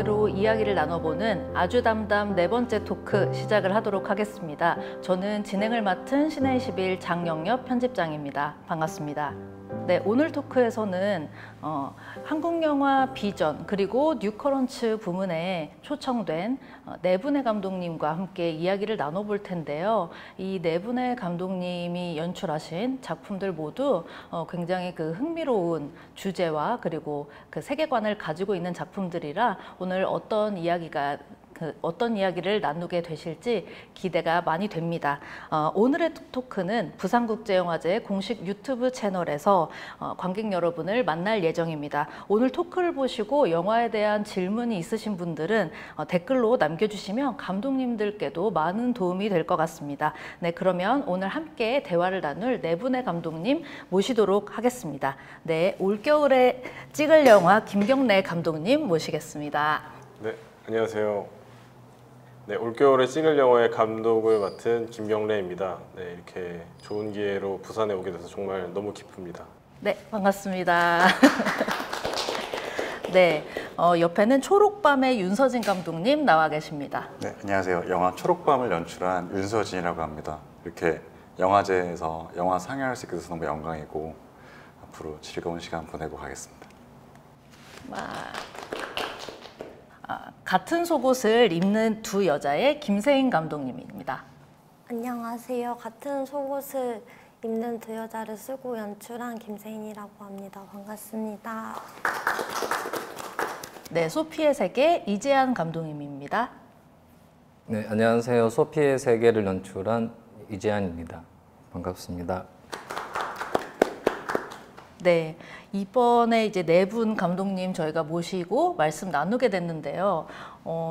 주제로 이야기를 나눠보는 아주담담 네 번째 토크 시작을 하도록 하겠습니다. 저는 진행을 맡은 신의21 장영엽 편집장입니다. 반갑습니다. 네, 오늘 토크에서는 한국 영화 비전 그리고 뉴커런츠 부문에 초청된 네 분의 감독님과 함께 이야기를 나눠볼 텐데요. 이 네 분의 감독님이 연출하신 작품들 모두 굉장히 그 흥미로운 주제와 그리고 그 세계관을 가지고 있는 작품들이라 오늘 어떤 이야기를 나누게 되실지 기대가 많이 됩니다. 오늘의 토크는 부산국제영화제 공식 유튜브 채널에서 관객 여러분을 만날 예정입니다. 오늘 토크를 보시고 영화에 대한 질문이 있으신 분들은 댓글로 남겨주시면 감독님들께도 많은 도움이 될 것 같습니다. 네, 그러면 오늘 함께 대화를 나눌 네 분의 감독님 모시도록 하겠습니다. 네, 올겨울에 찍을 영화 김경래 감독님 모시겠습니다. 네, 안녕하세요. 네, 올겨울에 찍을 영화의 감독을 맡은 김경래입니다. 네, 이렇게 좋은 기회로 부산에 오게 돼서 정말 너무 기쁩니다. 네, 반갑습니다. 네, 옆에는 초록밤의 윤서진 감독님 나와 계십니다. 네, 안녕하세요. 영화 초록밤을 연출한 윤서진이라고 합니다. 이렇게 영화제에서 영화 상영할 수 있게 돼서 너무 영광이고 앞으로 즐거운 시간 보내고 가겠습니다. 같은 속옷을 입는 두 여자의 김세인 감독님입니다. 안녕하세요. 같은 속옷을 입는 두 여자를 쓰고 연출한 김세인이라고 합니다. 반갑습니다. 네, 소피의 세계 이재한 감독님입니다. 네, 안녕하세요. 소피의 세계를 연출한 이재한입니다. 반갑습니다. 네, 이번에 이제 네 분 감독님 저희가 모시고 말씀 나누게 됐는데요.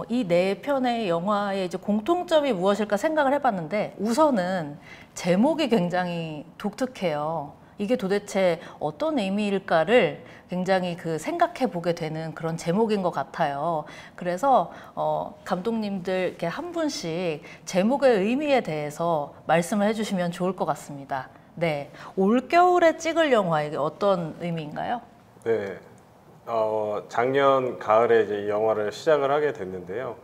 이 네 편의 영화의 이제 공통점이 무엇일까 생각을 해봤는데 우선은 제목이 굉장히 독특해요. 이게 도대체 어떤 의미일까를 굉장히 생각해 보게 되는 그런 제목인 것 같아요. 그래서 감독님들 이렇게 한 분씩 제목의 의미에 대해서 말씀을 해주시면 좋을 것 같습니다. 네, 올겨울에 찍을 영화 이게 어떤 의미인가요? 네, 작년 가을에 이제 이 영화를 시작을 하게 됐는데요.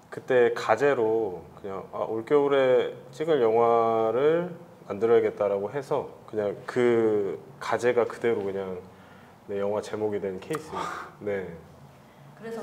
그때 가제로 그냥 올겨울에 찍을 영화를 만들어야겠다라고 해서 그냥 그 가제가 그대로 그냥 네, 영화 제목이 된 케이스입니다. 네. 그래서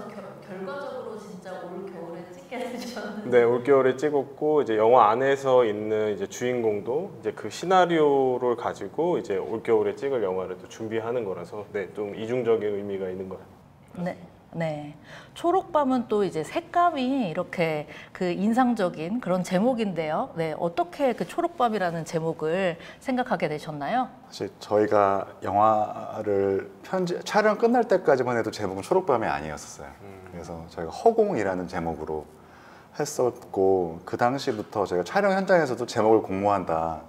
결과적으로 진짜 올 겨울에 찍게 되셨는데. 네, 올 겨울에 찍었고 이제 영화 안에서 있는 이제 주인공도 이제 그 시나리오를 가지고 이제 올 겨울에 찍을 영화를 또 준비하는 거라서 네, 좀 이중적인 의미가 있는 것 같아요. 네. 네, 초록밤은 또 이제 색감이 이렇게 인상적인 그런 제목인데요. 네, 어떻게 그 초록밤이라는 제목을 생각하게 되셨나요? 사실 저희가 영화를 촬영 끝날 때까지만 해도 제목은 초록밤이 아니었어요. 그래서 저희가 허공이라는 제목으로 했었고 그 당시부터 저희가 촬영 현장에서도 제목을 공모한다.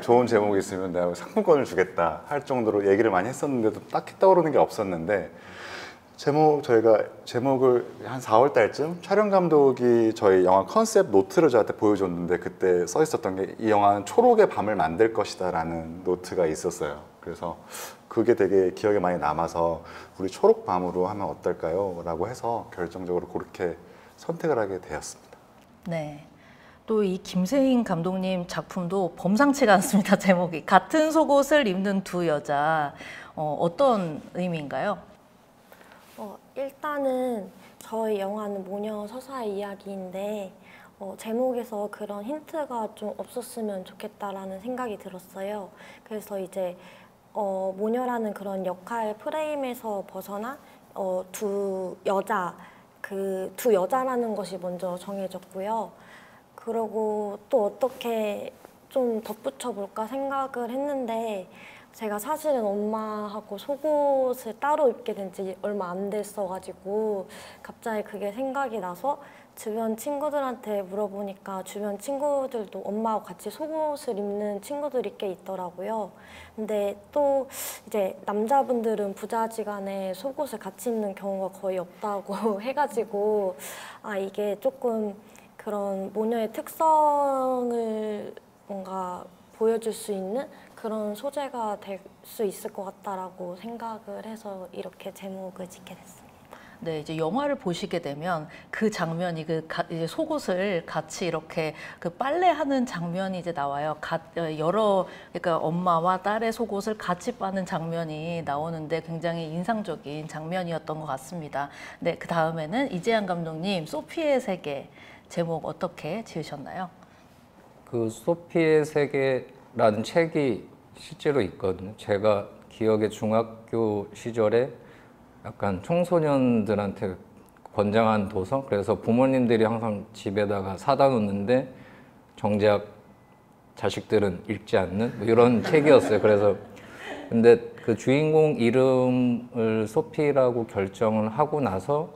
좋은 제목이 있으면 내가 상품권을 주겠다 할 정도로 얘기를 많이 했었는데도 딱히 떠오르는 게 없었는데 저희가 제목을 한 4월 달쯤 촬영 감독이 저희 영화 컨셉 노트를 저한테 보여줬는데 그때 써 있었던 게 이 영화는 초록의 밤을 만들 것이다 라는 노트가 있었어요. 그래서 그게 되게 기억에 많이 남아서 우리 초록밤으로 하면 어떨까요? 라고 해서 결정적으로 그렇게 선택을 하게 되었습니다. 네. 또 이 김세인 감독님 작품도 범상치가 않습니다. 제목이 같은 속옷을 입는 두 여자 어떤 의미인가요? 일단은 저희 영화는 모녀 서사의 이야기인데 제목에서 그런 힌트가 좀 없었으면 좋겠다라는 생각이 들었어요. 그래서 이제 모녀라는 그런 역할 프레임에서 벗어나 두 여자, 그 두 여자라는 것이 먼저 정해졌고요. 그리고 또 어떻게 좀 덧붙여 볼까 생각을 했는데 제가 사실은 엄마하고 속옷을 따로 입게 된 지 얼마 안 됐어가지고 갑자기 그게 생각이 나서 주변 친구들한테 물어보니까 주변 친구들도 엄마하고 같이 속옷을 입는 친구들이 꽤 있더라고요. 근데 또 이제 남자분들은 부자지간에 속옷을 같이 입는 경우가 거의 없다고 해가지고 이게 조금 그런 모녀의 특성을 뭔가 보여줄 수 있는 그런 소재가 될 수 있을 것 같다라고 생각을 해서 이렇게 제목을 짓게 됐습니다. 네, 이제 영화를 보시게 되면 그 장면이 이제 속옷을 같이 이렇게 그 빨래하는 장면이 이제 나와요. 그러니까 엄마와 딸의 속옷을 같이 빠는 장면이 나오는데 굉장히 인상적인 장면이었던 것 같습니다. 네, 그 다음에는 이재한 감독님, 소피의 세계 제목 어떻게 지으셨나요? 그 소피의 세계라는 책이 실제로 있거든요. 제가 기억에 중학교 시절에 약간 청소년들한테 권장한 도서, 그래서 부모님들이 항상 집에다가 사다 놓는데 정작 자식들은 읽지 않는 뭐 이런 책이었어요. 그래서 근데 그 주인공 이름을 소피라고 결정을 하고 나서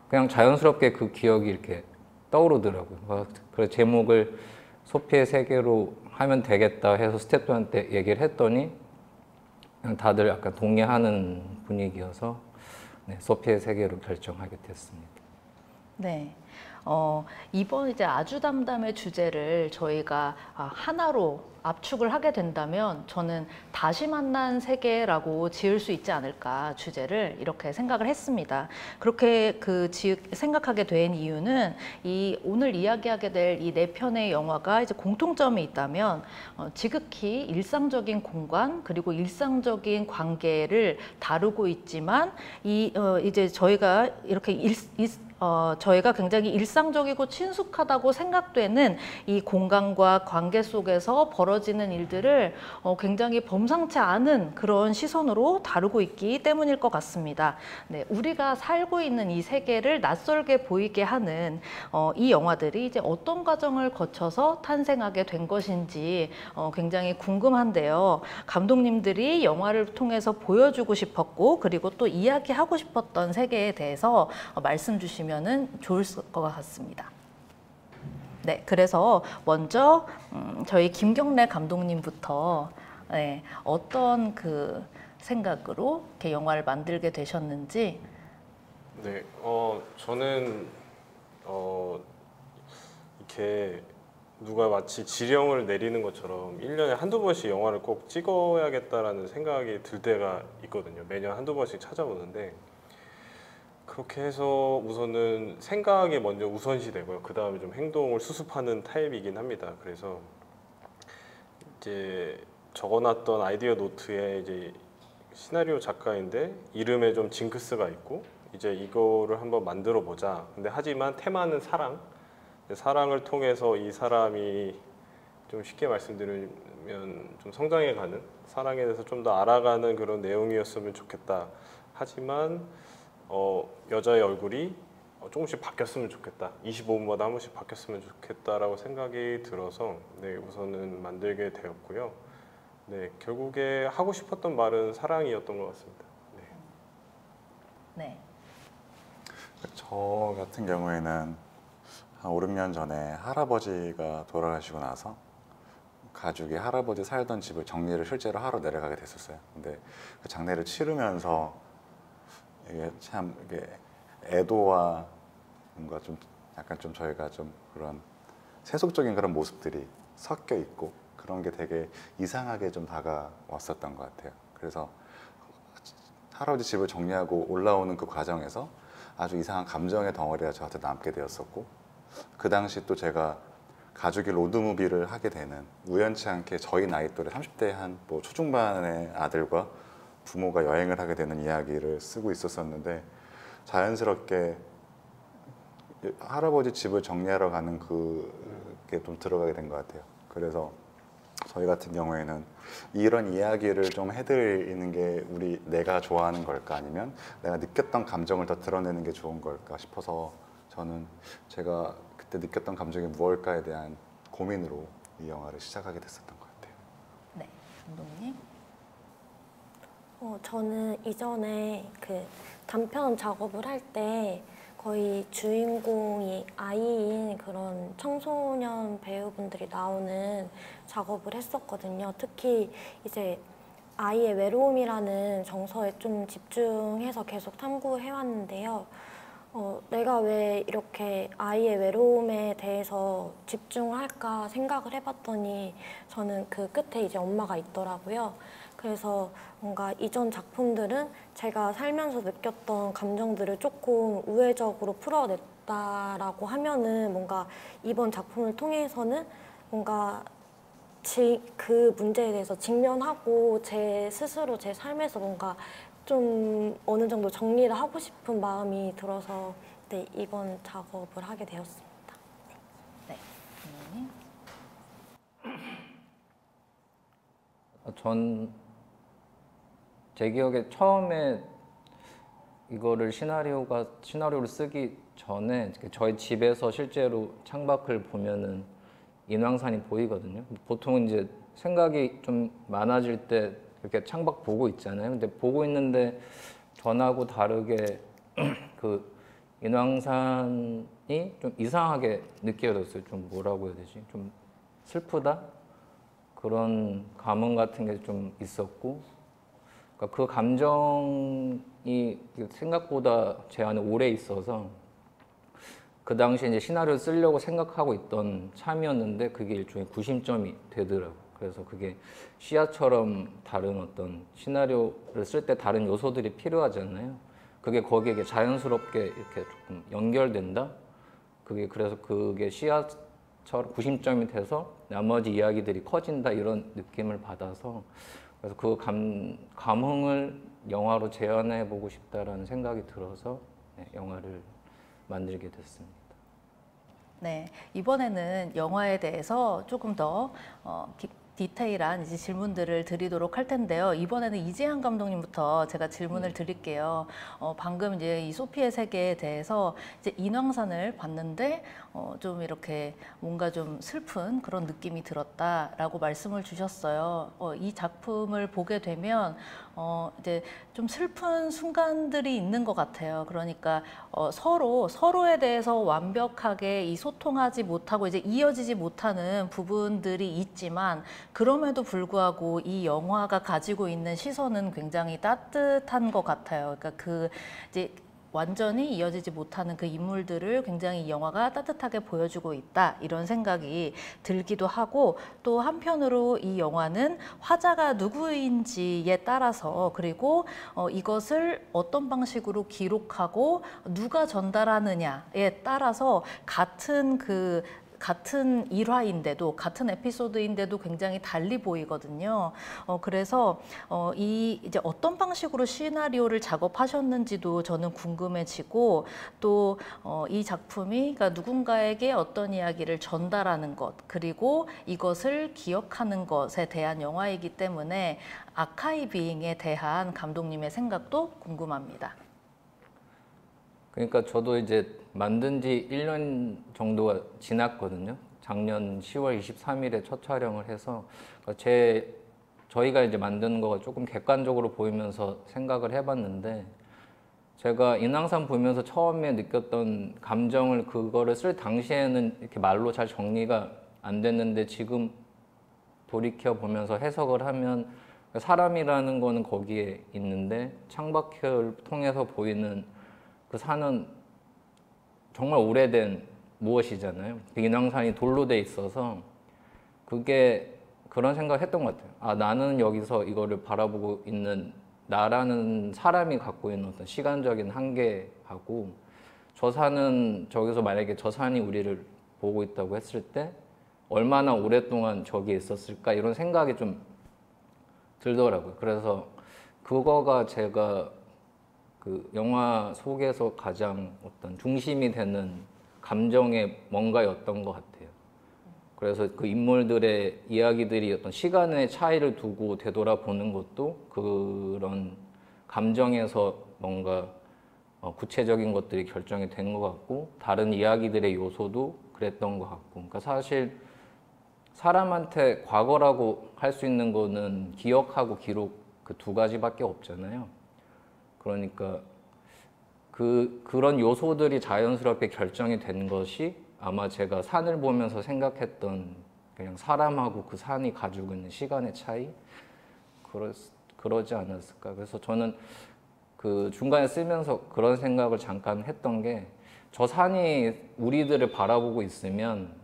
그냥 자연스럽게 그 기억이 이렇게 떠오르더라고요. 그래서 제목을 소피의 세계로 하면 되겠다 해서 스태프들한테 얘기를 했더니 그냥 다들 약간 동의하는 분위기여서 네, 소피의 세계로 결정하게 됐습니다. 네. 이번 이제 아주 담담의 주제를 저희가 하나로 압축을 하게 된다면 저는 다시 만난 세계라고 지을 수 있지 않을까, 주제를 이렇게 생각을 했습니다. 그렇게 생각하게 된 이유는 오늘 이야기하게 될 이 4편의 영화가 이제 공통점이 있다면 지극히 일상적인 공간 그리고 일상적인 관계를 다루고 있지만 이제 저희가 이렇게 저희가 굉장히 일상적이고 친숙하다고 생각되는 이 공간과 관계 속에서 벌어지는 일들을 굉장히 범상치 않은 그런 시선으로 다루고 있기 때문일 것 같습니다. 네, 우리가 살고 있는 이 세계를 낯설게 보이게 하는 이 영화들이 이제 어떤 과정을 거쳐서 탄생하게 된 것인지 굉장히 궁금한데요. 감독님들이 영화를 통해서 보여주고 싶었고 그리고 또 이야기하고 싶었던 세계에 대해서 말씀 주시면 좋을 것 같습니다. 네, 그래서 먼저 저희 김경래 감독님부터 네, 어떤 그 생각으로 이렇게 영화를 만들게 되셨는지. 네, 저는 이렇게 누가 마치 지령을 내리는 것처럼 1년에 한두 번씩 영화를 꼭 찍어야겠다라는 생각이 들 때가 있거든요. 매년 한두 번씩 찾아보는데 그렇게 해서 우선은 생각이 먼저 우선시 되고요. 그 다음에 좀 행동을 수습하는 타입이긴 합니다. 그래서 이제 적어놨던 아이디어 노트에 이제 시나리오 작가인데 이름에 좀 징크스가 있고 이제 이거를 한번 만들어 보자. 근데 하지만 테마는 사랑. 사랑을 통해서 이 사람이 좀 쉽게 말씀드리면 좀 성장해가는, 사랑에 대해서 좀 더 알아가는 그런 내용이었으면 좋겠다. 하지만 여자의 얼굴이 조금씩 바뀌었으면 좋겠다. 25분마다 한 번씩 바뀌었으면 좋겠다라고 생각이 들어서 네, 우선은 만들게 되었고요. 네, 결국에 하고 싶었던 말은 사랑이었던 것 같습니다. 네. 네. 저 같은 경우에는 한 5, 6년 전에 할아버지가 돌아가시고 나서 가족이 할아버지 살던 집을 정리를 실제로 하러 내려가게 됐었어요. 근데 그 장례를 치르면서 이게 참 이게 애도와 뭔가 좀 약간 좀 저희가 좀 그런 세속적인 그런 모습들이 섞여 있고 그런 게 되게 이상하게 좀 다가왔었던 것 같아요. 그래서 할아버지 집을 정리하고 올라오는 그 과정에서 아주 이상한 감정의 덩어리가 저한테 남게 되었었고 그 당시 또 제가 가족이 로드무비를 하게 되는 우연치 않게 저희 나이 또래 30대 한 뭐 초중반의 아들과 부모가 여행을 하게 되는 이야기를 쓰고 있었었는데 자연스럽게 할아버지 집을 정리하러 가는 그게 좀 들어가게 된 것 같아요. 그래서 저희 같은 경우에는 이런 이야기를 좀 해드리는 게 내가 좋아하는 걸까 아니면 내가 느꼈던 감정을 더 드러내는 게 좋은 걸까 싶어서 저는 제가 그때 느꼈던 감정이 무엇일까에 대한 고민으로 이 영화를 시작하게 됐었던 것 같아요. 네, 감독님. 저는 이전에 그 단편 작업을 할 때 거의 주인공이 아이인 그런 청소년 배우분들이 나오는 작업을 했었거든요. 특히 이제 아이의 외로움이라는 정서에 좀 집중해서 계속 탐구해왔는데요. 내가 왜 이렇게 아이의 외로움에 대해서 집중을 할까 생각을 해봤더니 저는 그 끝에 이제 엄마가 있더라고요. 그래서 뭔가 이전 작품들은 제가 살면서 느꼈던 감정들을 조금 우회적으로 풀어냈다라고 하면은 뭔가 이번 작품을 통해서는 뭔가 그 문제에 대해서 직면하고 제 스스로 제 삶에서 뭔가 좀 어느 정도 정리를 하고 싶은 마음이 들어서 네, 이번 작업을 하게 되었습니다. 네. 제 기억에 처음에 이거를 시나리오를 쓰기 전에 저희 집에서 실제로 창밖을 보면은 인왕산이 보이거든요. 보통 이제 생각이 좀 많아질 때 이렇게 창밖 보고 있잖아요. 근데 보고 있는데 전하고 다르게 그 인왕산이 좀 이상하게 느껴졌어요. 좀 뭐라고 해야 되지? 좀 슬프다? 그런 감흥 같은 게 좀 있었고, 그러니까 그 감정이 생각보다 제 안에 오래 있어서 그 당시에 이제 시나리오를 쓰려고 생각하고 있던 참이었는데 그게 일종의 구심점이 되더라고요. 그래서 그게 시야처럼 다른 어떤 시나리오를 쓸 때 다른 요소들이 필요하잖아요. 그게 거기에 자연스럽게 이렇게 조금 연결된다? 그래서 그게 시야처럼 구심점이 돼서 나머지 이야기들이 커진다 이런 느낌을 받아서 그래서 그 감흥을 영화로 재현해 보고 싶다라는 생각이 들어서 영화를 만들게 됐습니다. 네, 이번에는 영화에 대해서 조금 더 디테일한 이제 질문들을 드리도록 할 텐데요. 이번에는 이재한 감독님부터 제가 질문을 드릴게요. 방금 이제 이 소피의 세계에 대해서 이제 인왕산을 봤는데 좀 이렇게 뭔가 좀 슬픈 그런 느낌이 들었다라고 말씀을 주셨어요. 이 작품을 보게 되면 이제 좀 슬픈 순간들이 있는 것 같아요. 그러니까 서로에 대해서 완벽하게 이 소통하지 못하고 이제 이어지지 못하는 부분들이 있지만 그럼에도 불구하고 이 영화가 가지고 있는 시선은 굉장히 따뜻한 것 같아요. 그러니까 이제 완전히 이어지지 못하는 그 인물들을 굉장히 이 영화가 따뜻하게 보여주고 있다 이런 생각이 들기도 하고 또 한편으로 이 영화는 화자가 누구인지에 따라서 그리고 이것을 어떤 방식으로 기록하고 누가 전달하느냐에 따라서 같은 일화인데도 같은 에피소드인데도 굉장히 달리 보이거든요. 그래서 이제 어떤 방식으로 시나리오를 작업하셨는지도 저는 궁금해지고 또 이 작품이 그러니까 누군가에게 어떤 이야기를 전달하는 것 그리고 이것을 기억하는 것에 대한 영화이기 때문에 아카이빙에 대한 감독님의 생각도 궁금합니다. 그러니까 저도 이제 만든 지 1년 정도가 지났거든요. 작년 10월 23일에 첫 촬영을 해서 그러니까 저희가 이제 만드는 거가 조금 객관적으로 보이면서 생각을 해봤는데 제가 인왕산 보면서 처음에 느꼈던 감정을 그거를 쓸 당시에는 이렇게 말로 잘 정리가 안 됐는데 지금 돌이켜 보면서 해석을 하면 사람이라는 거는 거기에 있는데 창밖을 통해서 보이는 그 산은 정말 오래된 무엇이잖아요. 인왕산이 돌로 돼 있어서 그게 그런 생각을 했던 것 같아요. 아, 나는 여기서 이거를 바라보고 있는 나라는 사람이 갖고 있는 어떤 시간적인 한계하고 저 산은 저기서 만약에 저 산이 우리를 보고 있다고 했을 때 얼마나 오랫동안 저기에 있었을까 이런 생각이 좀 들더라고요. 그래서 그거가 제가 그 영화 속에서 가장 어떤 중심이 되는 감정의 뭔가였던 것 같아요. 그래서 그 인물들의 이야기들이 어떤 시간의 차이를 두고 되돌아보는 것도 그런 감정에서 뭔가 구체적인 것들이 결정이 된 것 같고 다른 이야기들의 요소도 그랬던 것 같고 그러니까 사실 사람한테 과거라고 할 수 있는 거는 기억하고 기록 그 두 가지밖에 없잖아요. 그러니까 그런 요소들이 자연스럽게 결정이 된 것이 아마 제가 산을 보면서 생각했던 그냥 사람하고 그 산이 가지고 있는 시간의 차이 그러지 않았을까. 그래서 저는 그 중간에 쓰면서 그런 생각을 잠깐 했던 게 저 산이 우리들을 바라보고 있으면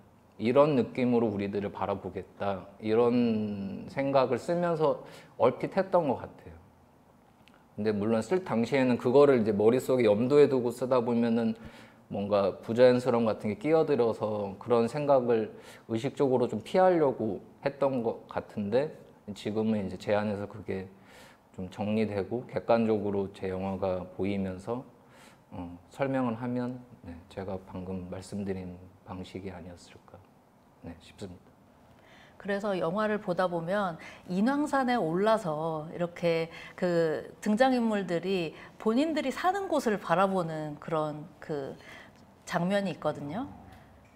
이런 느낌으로 우리들을 바라보겠다 이런 생각을 쓰면서 얼핏 했던 것 같아요. 근데 물론 쓸 당시에는 그거를 이제 머릿속에 염두에 두고 쓰다 보면은 뭔가 부자연스러움 같은 게 끼어들어서 그런 생각을 의식적으로 좀 피하려고 했던 것 같은데 지금은 이제 제 안에서 그게 좀 정리되고 객관적으로 제 영화가 보이면서 설명을 하면 네, 제가 방금 말씀드린 방식이 아니었을까 네, 싶습니다. 그래서 영화를 보다 보면 인왕산에 올라서 이렇게 그 등장인물들이 본인들이 사는 곳을 바라보는 그런 그 장면이 있거든요.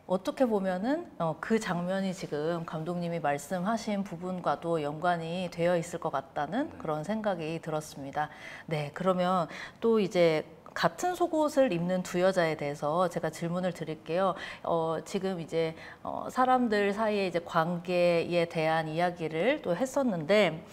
어떻게 보면은 그 장면이 지금 감독님이 말씀하신 부분과도 연관이 되어 있을 것 같다는 그런 생각이 들었습니다. 네, 그러면 또 이제 같은 속옷을 입는 두 여자에 대해서 제가 질문을 드릴게요. 지금 이제 사람들 사이에 이제 관계에 대한 이야기를 또 했었는데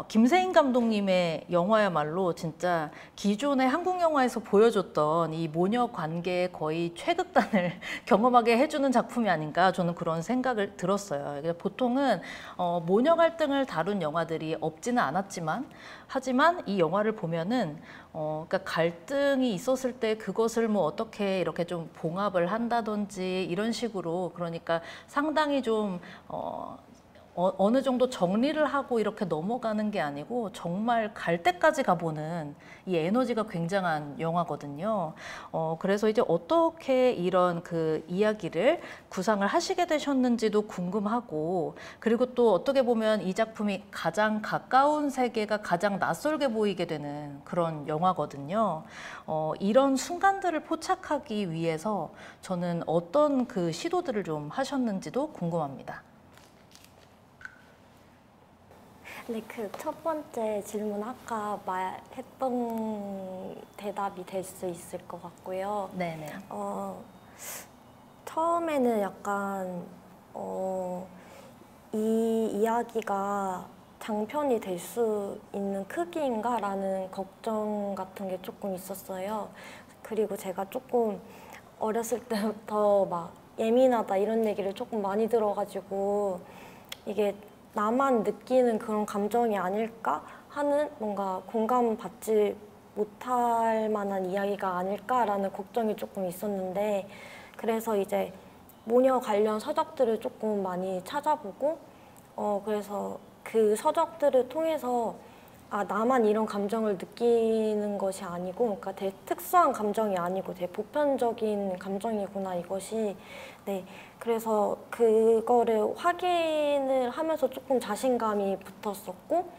김세인 감독님의 영화야말로 진짜 기존의 한국 영화에서 보여줬던 이 모녀 관계의 거의 최극단을 경험하게 해주는 작품이 아닌가 저는 그런 생각을 들었어요. 보통은 모녀 갈등을 다룬 영화들이 없지는 않았지만 하지만 이 영화를 보면은 그러니까 갈등이 있었을 때 그것을 뭐 어떻게 이렇게 좀 봉합을 한다든지 이런 식으로 그러니까 상당히 좀 어느 정도 정리를 하고 이렇게 넘어가는 게 아니고 정말 갈 때까지 가보는 이 에너지가 굉장한 영화거든요. 그래서 이제 어떻게 이런 그 이야기를 구상을 하시게 되셨는지도 궁금하고 그리고 또 어떻게 보면 이 작품이 가장 가까운 세계가 가장 낯설게 보이게 되는 그런 영화거든요. 이런 순간들을 포착하기 위해서 저는 어떤 그 시도들을 좀 하셨는지도 궁금합니다. 근데 그 첫 번째 질문 아까 말했던 대답이 될 수 있을 것 같고요. 네네. 처음에는 약간 이 이야기가 장편이 될 수 있는 크기인가라는 걱정 같은 게 조금 있었어요. 그리고 제가 조금 어렸을 때부터 막 예민하다 이런 얘기를 조금 많이 들어가지고 이게 나만 느끼는 그런 감정이 아닐까 하는 뭔가 공감받지 못할 만한 이야기가 아닐까라는 걱정이 조금 있었는데 그래서 이제 모녀 관련 서적들을 조금 많이 찾아보고 그래서 그 서적들을 통해서 아 나만 이런 감정을 느끼는 것이 아니고 그러니까 되게 특수한 감정이 아니고 되게 보편적인 감정이구나 이것이 네 그래서 그거를 확인을 하면서 조금 자신감이 붙었었고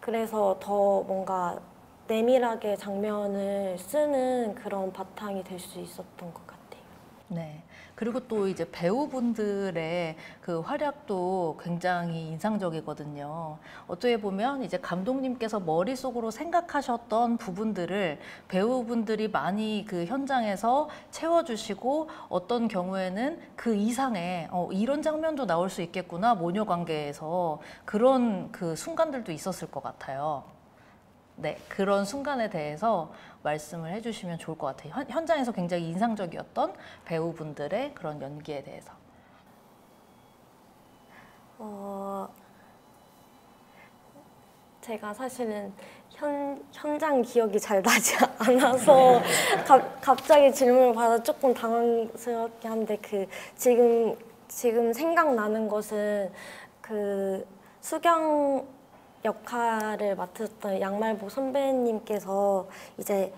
그래서 더 뭔가 내밀하게 장면을 쓰는 그런 바탕이 될 수 있었던 것 같아요. 네. 그리고 또 이제 배우분들의 그 활약도 굉장히 인상적이거든요. 어떻게 보면 이제 감독님께서 머릿속으로 생각하셨던 부분들을 배우분들이 많이 그 현장에서 채워주시고 어떤 경우에는 그 이상의 이런 장면도 나올 수 있겠구나 모녀 관계에서 그런 그 순간들도 있었을 것 같아요. 네, 그런 순간에 대해서 말씀을 해주시면 좋을 것 같아요. 현장에서 굉장히 인상적이었던 배우분들의 그런 연기에 대해서. 제가 사실은 현장 기억이 잘 나지 않아서 갑자기 질문을 받아 조금 당황스럽게 한데 지금 생각나는 것은 그 수경 역할을 맡았던 양말복 선배님께서 이제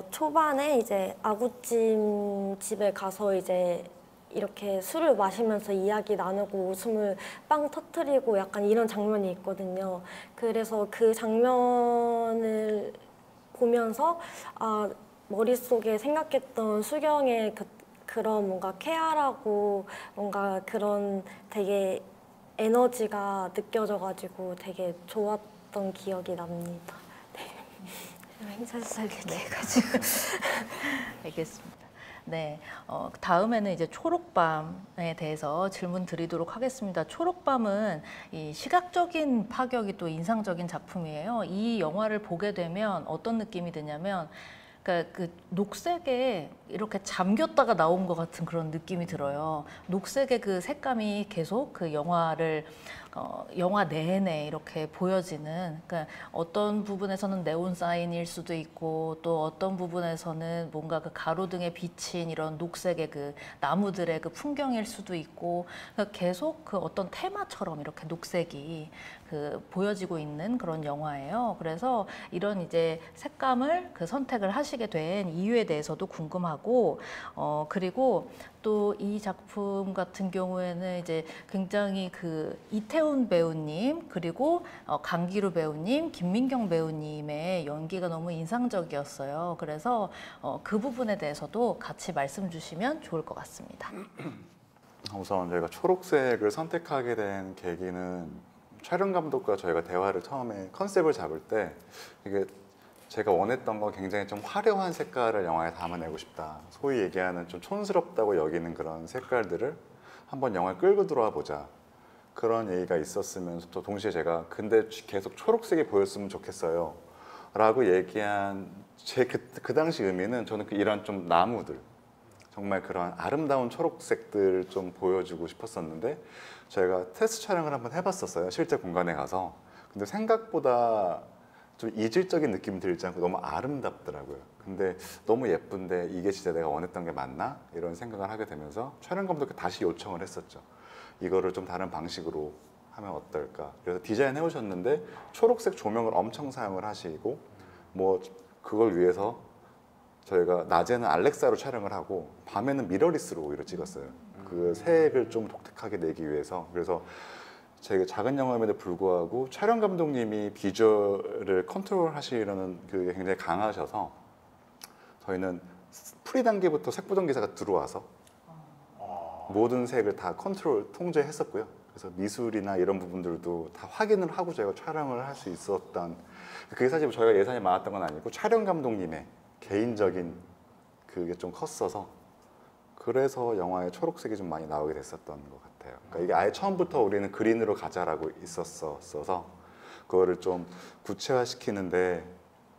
초반에 이제 아구찜 집에 가서 이제 이렇게 술을 마시면서 이야기 나누고 웃음을 빵 터뜨리고 약간 이런 장면이 있거든요. 그래서 그 장면을 보면서 아 머릿속에 생각했던 수경의 그런 뭔가 쾌활하고 뭔가 그런 되게 에너지가 느껴져가지고 되게 좋았던 기억이 납니다. 네. 행사살게 해가지고. 알겠습니다. 네, 다음에는 이제 초록밤에 대해서 질문 드리도록 하겠습니다. 초록밤은 이 시각적인 파격이 또 인상적인 작품이에요. 이 영화를 보게 되면 어떤 느낌이 드냐면 그러니까 그 녹색의 이렇게 잠겼다가 나온 것 같은 그런 느낌이 들어요. 녹색의 그 색감이 계속 그 영화를 영화 내내 이렇게 보여지는, 그러니까 어떤 부분에서는 네온 사인일 수도 있고 또 어떤 부분에서는 뭔가 그 가로등에 비친 이런 녹색의 그 나무들의 그 풍경일 수도 있고, 그러니까 계속 그 어떤 테마처럼 이렇게 녹색이 그 보여지고 있는 그런 영화예요. 그래서 이런 이제 색감을 그 선택을 하시게 된 이유에 대해서도 궁금하고, 그리고 또 이 작품 같은 경우에는 이제 굉장히 그 이태훈 배우님, 그리고 강기루 배우님, 김민경 배우님의 연기가 너무 인상적이었어요. 그래서 그 부분에 대해서도 같이 말씀 주시면 좋을 것 같습니다. 우선 저희가 초록색을 선택하게 된 계기는 촬영 감독과 저희가 대화를 처음에 컨셉을 잡을 때 이게 제가 원했던 건 굉장히 좀 화려한 색깔을 영화에 담아내고 싶다. 소위 얘기하는 좀 촌스럽다고 여기는 그런 색깔들을 한번 영화에 끌고 들어와 보자. 그런 얘기가 있었으면서 또 동시에 제가 근데 계속 초록색이 보였으면 좋겠어요. 라고 얘기한 제 그 당시 의미는 저는 이런 좀 나무들, 정말 그런 아름다운 초록색들 좀 보여주고 싶었었는데 저희가 테스트 촬영을 한번 해봤었어요. 실제 공간에 가서. 근데 생각보다 좀 이질적인 느낌이 들지 않고 너무 아름답더라고요. 근데 너무 예쁜데 이게 진짜 내가 원했던 게 맞나? 이런 생각을 하게 되면서 촬영 감독께 다시 요청을 했었죠. 이거를 좀 다른 방식으로 하면 어떨까? 그래서 디자인해 오셨는데 초록색 조명을 엄청 사용을 하시고 뭐 그걸 위해서 저희가 낮에는 알렉사로 촬영을 하고 밤에는 미러리스로 오히려 찍었어요. 그 색을 좀 독특하게 내기 위해서. 그래서 제가 작은 영화임에도 불구하고 촬영 감독님이 비주얼을 컨트롤 하시려는 그게 굉장히 강하셔서 저희는 프리 단계부터 색보정기사가 들어와서 모든 색을 다 컨트롤 통제했었고요. 그래서 미술이나 이런 부분들도 다 확인을 하고 저희가 촬영을 할 수 있었던, 그게 사실 저희가 예산이 많았던 건 아니고 촬영 감독님의 개인적인 그게 좀 컸어서 그래서 영화에 초록색이 좀 많이 나오게 됐었던 것 같아요. 그러니까 이게 아예 처음부터 우리는 그린으로 가자라고 있었어서 그거를 좀 구체화시키는데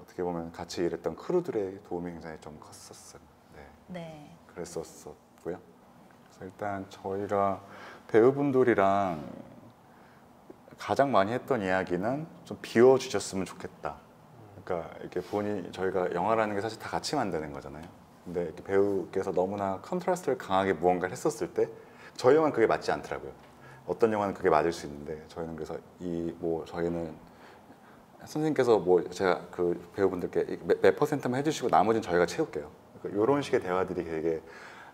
어떻게 보면 같이 일했던 크루들의 도움이 굉장히 좀 컸었어요. 네. 네. 그랬었고요. 그래서 일단 저희가 배우분들이랑 가장 많이 했던 이야기는 좀 비워주셨으면 좋겠다. 그러니까 이렇게 저희가 영화라는 게 사실 다 같이 만드는 거잖아요. 근데 이렇게 배우께서 너무나 컨트라스트를 강하게 무언가를 했었을 때 저희 영화는 그게 맞지 않더라고요. 어떤 영화는 그게 맞을 수 있는데 저희는 그래서 저희는 선생님께서 제가 그 배우분들께 몇 %만 해주시고 나머지는 저희가 채울게요. 그러니까 이런 식의 대화들이 되게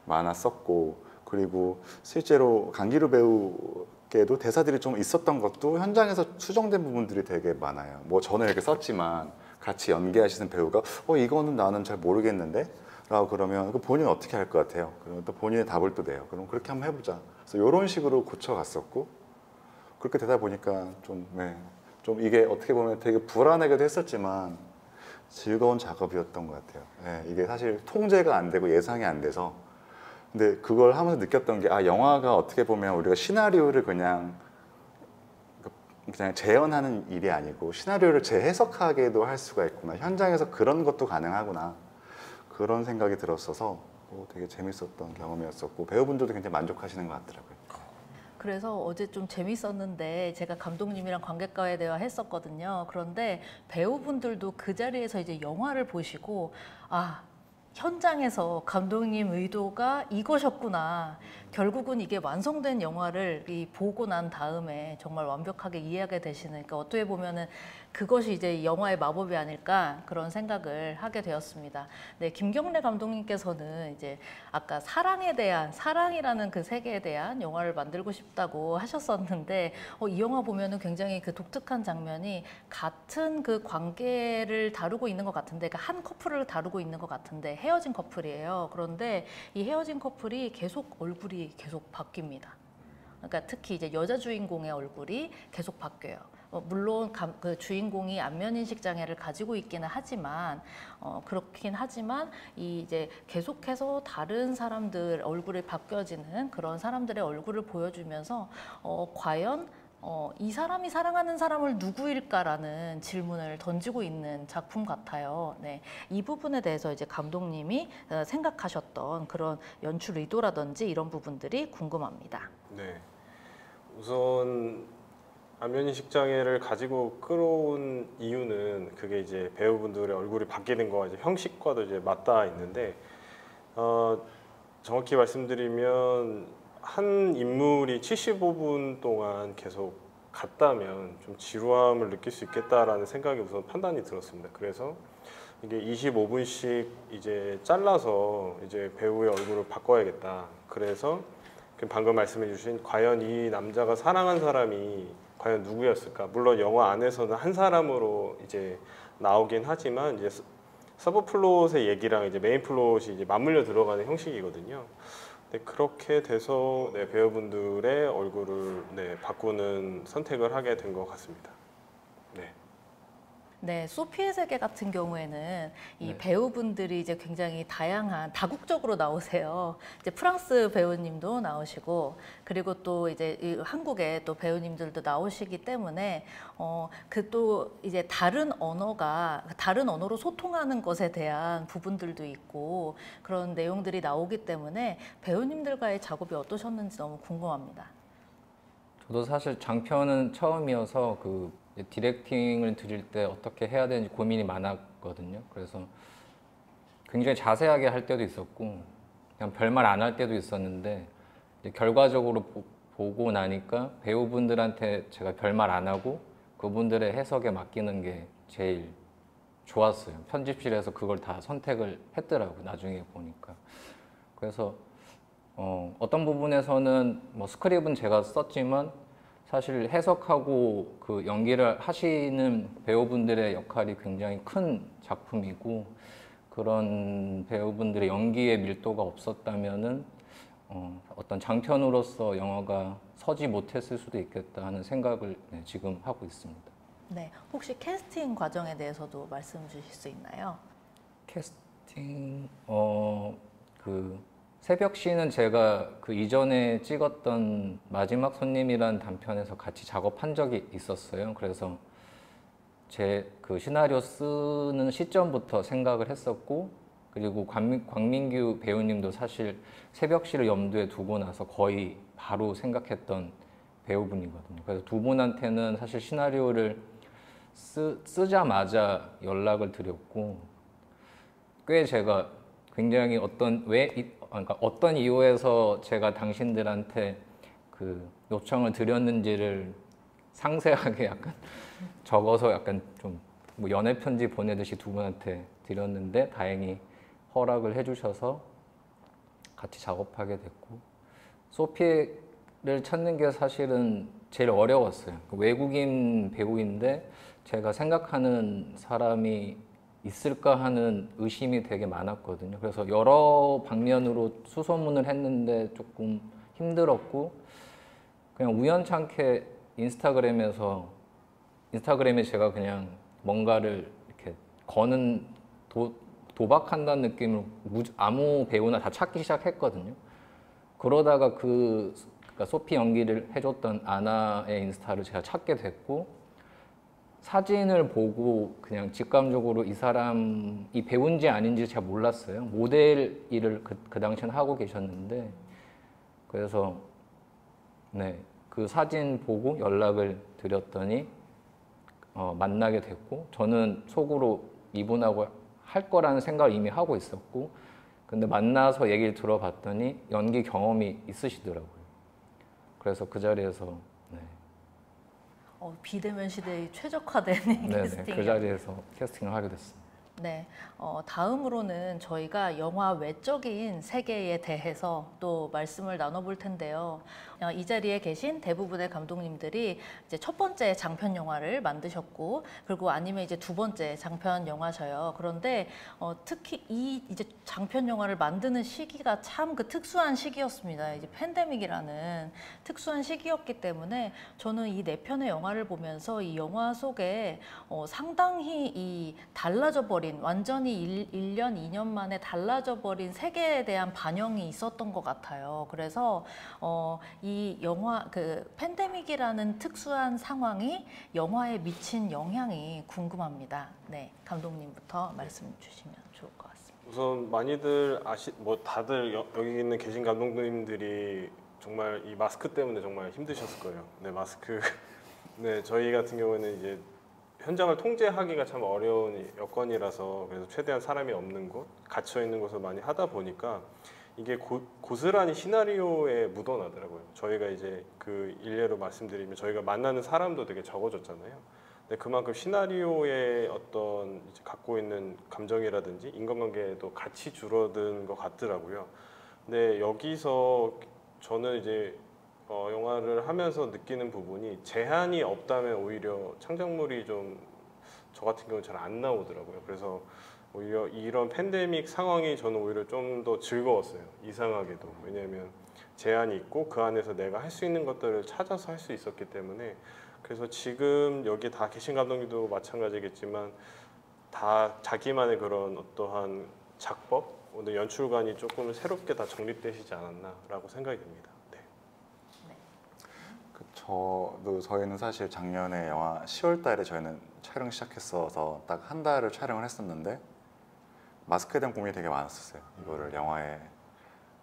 많았었고, 그리고 실제로 강기루 배우께도 대사들이 좀 있었던 것도 현장에서 수정된 부분들이 되게 많아요. 저는 이렇게 썼지만 같이 연기하시는 배우가 이거는 나는 잘 모르겠는데? 라고 그러면 본인은 어떻게 할 것 같아요? 그러면 또 본인의 답을 또 내요. 그럼 그렇게 한번 해보자. 그래서 이런 식으로 고쳐갔었고, 그렇게 되다 보니까 좀 이게 어떻게 보면 되게 불안하기도 했었지만 즐거운 작업이었던 것 같아요. 네, 이게 사실 통제가 안 되고 예상이 안 돼서, 근데 그걸 하면서 느꼈던 게 영화가 어떻게 보면 우리가 시나리오를 그냥 재현하는 일이 아니고 시나리오를 재해석하게도 할 수가 있구나. 현장에서 그런 것도 가능하구나. 그런 생각이 들었어서 되게 재밌었던 경험이었었고 배우분들도 굉장히 만족하시는 것 같더라고요. 그래서 어제 좀 재밌었는데 제가 감독님이랑 관객과의 대화 했었거든요. 그런데 배우분들도 그 자리에서 이제 영화를 보시고 현장에서 감독님 의도가 이것이었구나. 결국은 이게 완성된 영화를 보고 난 다음에 정말 완벽하게 이해하게 되시는, 그러니까 어떻게 보면은 그것이 이제 영화의 마법이 아닐까 그런 생각을 하게 되었습니다. 네, 김경래 감독님께서는 이제 아까 사랑이라는 그 세계에 대한 영화를 만들고 싶다고 하셨었는데 이 영화 보면은 굉장히 그 독특한 장면이 같은 그 관계를 다루고 있는 것 같은데, 그러니까 한 커플을 다루고 있는 것 같은데 헤어진 커플이에요. 그런데 이 헤어진 커플이 얼굴이 계속 바뀝니다. 그러니까 특히 이제 여자 주인공의 얼굴이 계속 바뀌어요. 물론 그 주인공이 안면인식 장애를 가지고 있기는 하지만 그렇긴 하지만 이제 계속해서 다른 사람들 얼굴이 바뀌어지는 그런 사람들의 얼굴을 보여주면서 과연 이 사람이 사랑하는 사람을 누구일까라는 질문을 던지고 있는 작품 같아요. 네, 이 부분에 대해서 이제 감독님이 생각하셨던 그런 연출 의도라든지 이런 부분들이 궁금합니다. 네. 우선 안면인식 장애를 가지고 끌어온 이유는 그게 이제 배우분들의 얼굴이 바뀌는 거와 이제 형식과도 이제 맞닿아 있는데 정확히 말씀드리면 한 인물이 75분 동안 계속 갔다면 좀 지루함을 느낄 수 있겠다라는 생각이 우선 판단이 들었습니다. 그래서 이게 25분씩 이제 잘라서 이제 배우의 얼굴을 바꿔야겠다. 그래서 방금 말씀해 주신 과연 이 남자가 사랑한 사람이 과연 누구였을까? 물론 영화 안에서는 한 사람으로 이제 나오긴 하지만 이제 서브 플롯의 얘기랑 이제 메인 플롯이 이제 맞물려 들어가는 형식이거든요. 네, 그렇게 돼서 네, 배우분들의 얼굴을 네, 바꾸는 선택을 하게 된 것 같습니다. 네. 네, 소피의 세계 같은 경우에는 이 네. 배우분들이 이제 굉장히 다양한 다국적으로 나오세요. 이제 프랑스 배우님도 나오시고 그리고 또 이제 이 한국의 또 배우님들도 나오시기 때문에 그 또 이제 다른 언어로 소통하는 것에 대한 부분들도 있고 그런 내용들이 나오기 때문에 배우님들과의 작업이 어떠셨는지 너무 궁금합니다. 저도 사실 장편은 처음이어서 그 디렉팅을 드릴 때 어떻게 해야 되는지 고민이 많았거든요. 그래서 굉장히 자세하게 할 때도 있었고 그냥 별말 안 할 때도 있었는데 이제 결과적으로 보고 나니까 배우분들한테 제가 별말 안 하고 그분들의 해석에 맡기는 게 제일 좋았어요. 편집실에서 그걸 다 선택을 했더라고요. 나중에 보니까. 그래서 어떤 부분에서는 뭐 스크립은 제가 썼지만 사실 해석하고 그 연기를 하시는 배우분들의 역할이 굉장히 큰 작품이고 그런 배우분들의 연기의 밀도가 없었다면은 어떤 장편으로서 영화가 서지 못했을 수도 있겠다 하는 생각을 네, 지금 하고 있습니다. 네, 혹시 캐스팅 과정에 대해서도 말씀 주실 수 있나요? 캐스팅 그 새벽시는 제가 그 이전에 찍었던 마지막 손님이란 단편에서 같이 작업한 적이 있었어요. 그래서 제 그 시나리오 쓰는 시점부터 생각을 했었고 그리고 광민규 배우님도 사실 새벽시를 염두에 두고 나서 거의 바로 생각했던 배우분이거든요. 그래서 두 분한테는 사실 시나리오를 쓰자마자 연락을 드렸고 꽤 제가 굉장히 그러니까 어떤 이유에서 제가 당신들한테 그 요청을 드렸는지를 상세하게 약간 적어서 약간 좀 뭐 연애 편지 보내듯이 두 분한테 드렸는데 다행히 허락을 해주셔서 같이 작업하게 됐고 소피를 찾는 게 사실은 제일 어려웠어요. 외국인 배우인데 제가 생각하는 사람이 있을까 하는 의심이 되게 많았거든요. 그래서 여러 방면으로 수소문을 했는데 조금 힘들었고 그냥 우연찮게 인스타그램에 제가 그냥 뭔가를 이렇게 거는 도박한다는 느낌으로 아무 배우나 다 찾기 시작했거든요. 그러다가 그러니까 소피 연기를 해줬던 아나의 인스타를 제가 찾게 됐고 사진을 보고 그냥 직감적으로 이 사람이 배우인지 아닌지 제가 몰랐어요. 모델 일을 그 당시엔 하고 계셨는데 그래서 네, 그 사진 보고 연락을 드렸더니 만나게 됐고 저는 속으로 이분하고 할 거라는 생각을 이미 하고 있었고 근데 만나서 얘기를 들어봤더니 연기 경험이 있으시더라고요. 그래서 그 자리에서 네. 비대면 시대에 최적화된 캐스팅. 그 자리에서 캐스팅을 하게 됐습니다. 네, 다음으로는 저희가 영화 외적인 세계에 대해서 또 말씀을 나눠볼 텐데요. 이 자리에 계신 대부분의 감독님들이 이제 첫 번째 장편 영화를 만드셨고, 그리고 아니면 이제 두 번째 장편 영화셔요. 그런데 특히 이 이제 장편 영화를 만드는 시기가 참 그 특수한 시기였습니다. 이제 팬데믹이라는 특수한 시기였기 때문에 저는 이 네 편의 영화를 보면서 이 영화 속에 상당히 이 달라져 버린 버린 완전히 1년, 2년 만에 달라져 버린 세계에 대한 반영이 있었던 것 같아요. 그래서 이 영화 그 팬데믹이라는 특수한 상황이 영화에 미친 영향이 궁금합니다. 네, 감독님부터 말씀 주시면 좋을 것 같습니다. 우선 많이들 뭐 다들 여기 있는 계신 감독님들이 정말 이 마스크 때문에 정말 힘드셨을 거예요. 네, 마스크. 네, 저희 같은 경우에는 이제 현장을 통제하기가 참 어려운 여건이라서 그래서 최대한 사람이 없는 곳, 갇혀 있는 곳을 많이 하다 보니까 이게 고스란히 시나리오에 묻어나더라고요. 저희가 이제 그 일례로 말씀드리면 저희가 만나는 사람도 되게 적어졌잖아요. 근데 그만큼 시나리오에 어떤 이제 갖고 있는 감정이라든지 인간관계도 같이 줄어든 것 같더라고요. 근데 여기서 저는 이제 영화를 하면서 느끼는 부분이 제한이 없다면 오히려 창작물이 좀 저 같은 경우는 잘 안 나오더라고요. 그래서 오히려 이런 팬데믹 상황이 저는 오히려 좀 더 즐거웠어요. 이상하게도. 왜냐하면 제한이 있고 그 안에서 내가 할 수 있는 것들을 찾아서 할 수 있었기 때문에 그래서 지금 여기 다 계신 감독님도 마찬가지겠지만 다 자기만의 그런 어떠한 작법, 오늘 연출관이 조금 새롭게 다 정립되시지 않았나라고 생각이 듭니다. 네. 저희는 사실 작년에 영화 10월 달에 저희는 촬영 시작했어서 딱 한 달을 촬영을 했었는데 마스크에 대한 고민이 되게 많았었어요. 이거를 영화에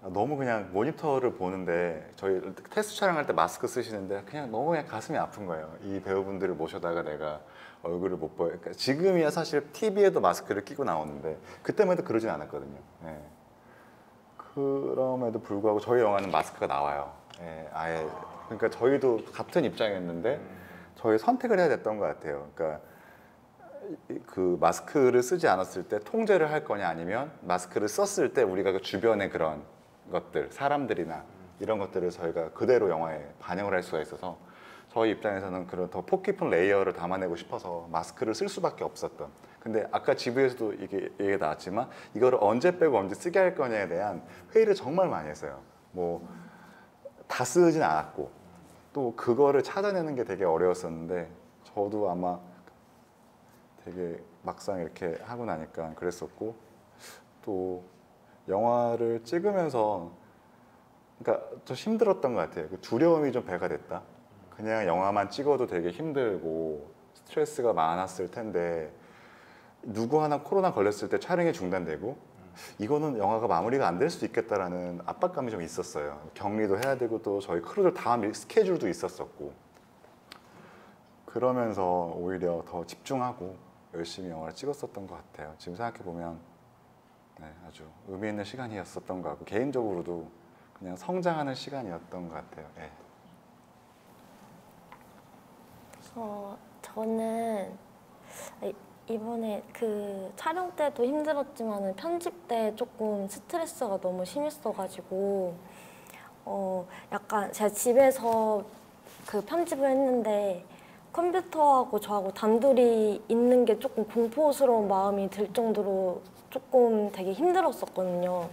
너무 그냥 모니터를 보는데 저희 테스트 촬영할 때 마스크 쓰시는데 그냥 너무 그냥 가슴이 아픈 거예요. 이 배우분들을 모셔다가 내가 얼굴을 못 보여. 그러니까 지금이야 사실 TV에도 마스크를 끼고 나오는데 그때만 해도 그러진 않았거든요. 네. 그럼에도 불구하고 저희 영화는 마스크가 나와요. 네, 아예 그러니까 저희도 같은 입장이었는데 저희 선택을 해야 됐던 것 같아요. 그러니까 그 마스크를 쓰지 않았을 때 통제를 할 거냐 아니면 마스크를 썼을 때 우리가 그 주변의 그런 것들, 사람들이나 이런 것들을 저희가 그대로 영화에 반영을 할 수가 있어서 저희 입장에서는 그런 더 폭 깊은 레이어를 담아내고 싶어서 마스크를 쓸 수밖에 없었던. 근데 아까 지부에서도 이게 얘기가 나왔지만 이거를 언제 빼고 언제 쓰게 할 거냐에 대한 회의를 정말 많이 했어요. 뭐 다 쓰진 않았고 또 그거를 찾아내는 게 되게 어려웠었는데 저도 아마 되게 막상 이렇게 하고 나니까 그랬었고 또 영화를 찍으면서 그러니까 좀 힘들었던 것 같아요. 그 두려움이 좀 배가 됐다. 그냥 영화만 찍어도 되게 힘들고 스트레스가 많았을 텐데 누구 하나 코로나 걸렸을 때 촬영이 중단되고 이거는 영화가 마무리가 안 될 수도 있겠다라는 압박감이 좀 있었어요. 격리도 해야 되고 또 저희 크루들 다 스케줄도 있었었고 그러면서 오히려 더 집중하고 열심히 영화를 찍었었던 것 같아요. 지금 생각해보면 네, 아주 의미 있는 시간이었었던 것 같고 개인적으로도 그냥 성장하는 시간이었던 것 같아요. 네. 저는 이번에 그 촬영 때도 힘들었지만 편집 때 조금 스트레스가 너무 심했어가지고 약간 제가 집에서 그 편집을 했는데 컴퓨터하고 저하고 단둘이 있는 게 조금 공포스러운 마음이 들 정도로 조금 되게 힘들었었거든요.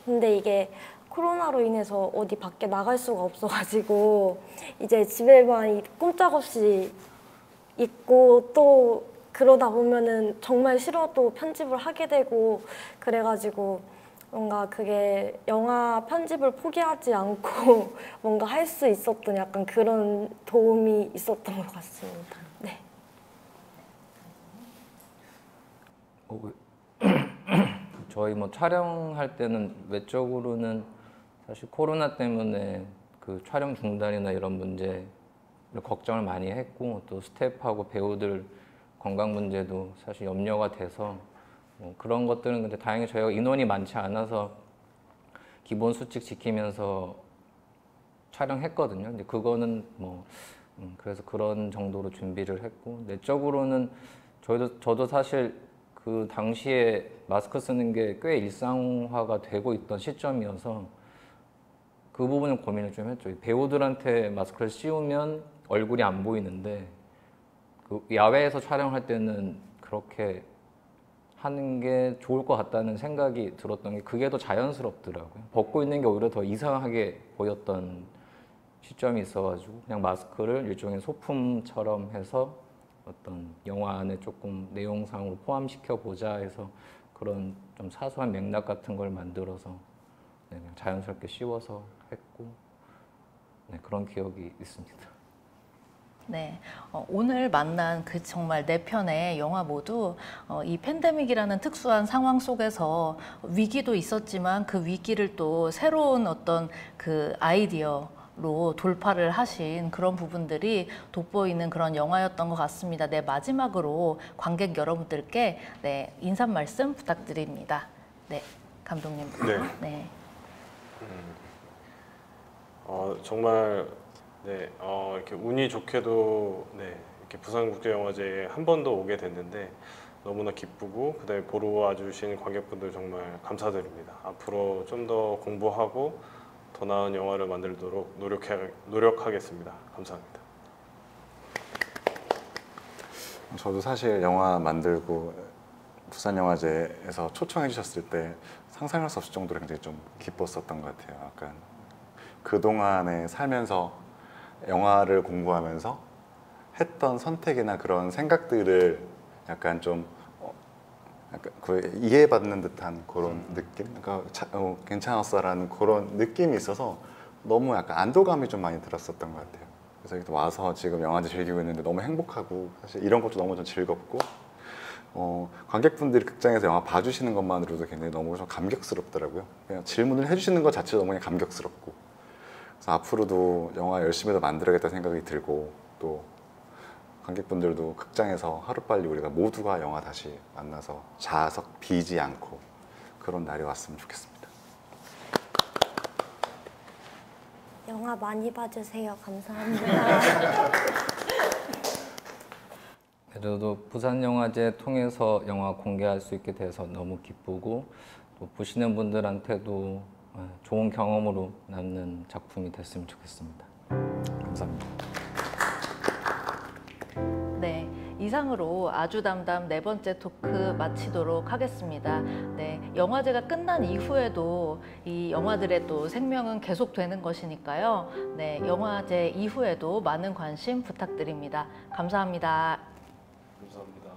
근데 이게 코로나로 인해서 어디 밖에 나갈 수가 없어가지고 이제 집에만 꼼짝없이 있고 또 그러다 보면은 정말 싫어도 편집을 하게 되고 그래가지고 뭔가 그게 영화 편집을 포기하지 않고 뭔가 할 수 있었던 약간 그런 도움이 있었던 것 같습니다. 네. 저희 뭐 촬영할 때는 외적으로는 사실 코로나 때문에 그 촬영 중단이나 이런 문제를 걱정을 많이 했고 또 스태프하고 배우들 건강 문제도 사실 염려가 돼서 뭐 그런 것들은 근데 다행히 저희가 인원이 많지 않아서 기본 수칙 지키면서 촬영했거든요. 근데 그거는 뭐 그래서 그런 정도로 준비를 했고 내적으로는 저도 사실 그 당시에 마스크 쓰는 게 꽤 일상화가 되고 있던 시점이어서 그 부분을 고민을 좀 했죠. 배우들한테 마스크를 씌우면 얼굴이 안 보이는데 그 야외에서 촬영할 때는 그렇게 하는 게 좋을 것 같다는 생각이 들었던 게 그게 더 자연스럽더라고요. 벗고 있는 게 오히려 더 이상하게 보였던 시점이 있어가지고 그냥 마스크를 일종의 소품처럼 해서 어떤 영화 안에 조금 내용상으로 포함시켜 보자 해서 그런 좀 사소한 맥락 같은 걸 만들어서 네, 그냥 자연스럽게 씌워서 했고 네, 그런 기억이 있습니다. 네, 오늘 만난 그 정말 네 편의 영화 모두 이 팬데믹이라는 특수한 상황 속에서 위기도 있었지만 그 위기를 또 새로운 어떤 그 아이디어로 돌파를 하신 그런 부분들이 돋보이는 그런 영화였던 것 같습니다. 네, 마지막으로 관객 여러분들께 네, 인사 말씀 부탁드립니다. 네, 감독님. 네. 네. 정말 네, 이렇게 운이 좋게도 네, 이렇게 부산국제영화제에 한 번 더 오게 됐는데 너무나 기쁘고 그다음에 보러 와주신 관객분들 정말 감사드립니다. 앞으로 좀 더 공부하고 더 나은 영화를 만들도록 노력하겠습니다. 감사합니다. 저도 사실 영화 만들고 부산영화제에서 초청해 주셨을 때 상상할 수 없을 정도로 굉장히 좀 기뻤었던 것 같아요. 약간 그동안에 살면서 영화를 공부하면서 했던 선택이나 그런 생각들을 약간 좀 약간 거의 이해받는 듯한 그런 느낌? 그러니까 괜찮았어라는 그런 느낌이 있어서 너무 약간 안도감이 좀 많이 들었었던 것 같아요. 그래서 여기 와서 지금 영화제 즐기고 있는데 너무 행복하고 사실 이런 것도 너무 좀 즐겁고 관객분들이 극장에서 영화 봐주시는 것만으로도 굉장히 너무 좀 감격스럽더라고요. 그냥 질문을 해주시는 것 자체도 너무 그냥 감격스럽고 그래서 앞으로도 영화 열심히 더 만들어야겠다 생각이 들고 또 관객분들도 극장에서 하루빨리 우리가 모두가 영화 다시 만나서 좌석 비지 않고 그런 날이 왔으면 좋겠습니다. 영화 많이 봐주세요. 감사합니다. 저도 부산영화제 통해서 영화 공개할 수 있게 돼서 너무 기쁘고 또 보시는 분들한테도 좋은 경험으로 남는 작품이 됐으면 좋겠습니다. 감사합니다. 네, 이상으로 아주담담 네 번째 토크 마치도록 하겠습니다. 네, 영화제가 끝난 이후에도 이 영화들의 또 생명은 계속되는 것이니까요. 네, 영화제 이후에도 많은 관심 부탁드립니다. 감사합니다. 감사합니다.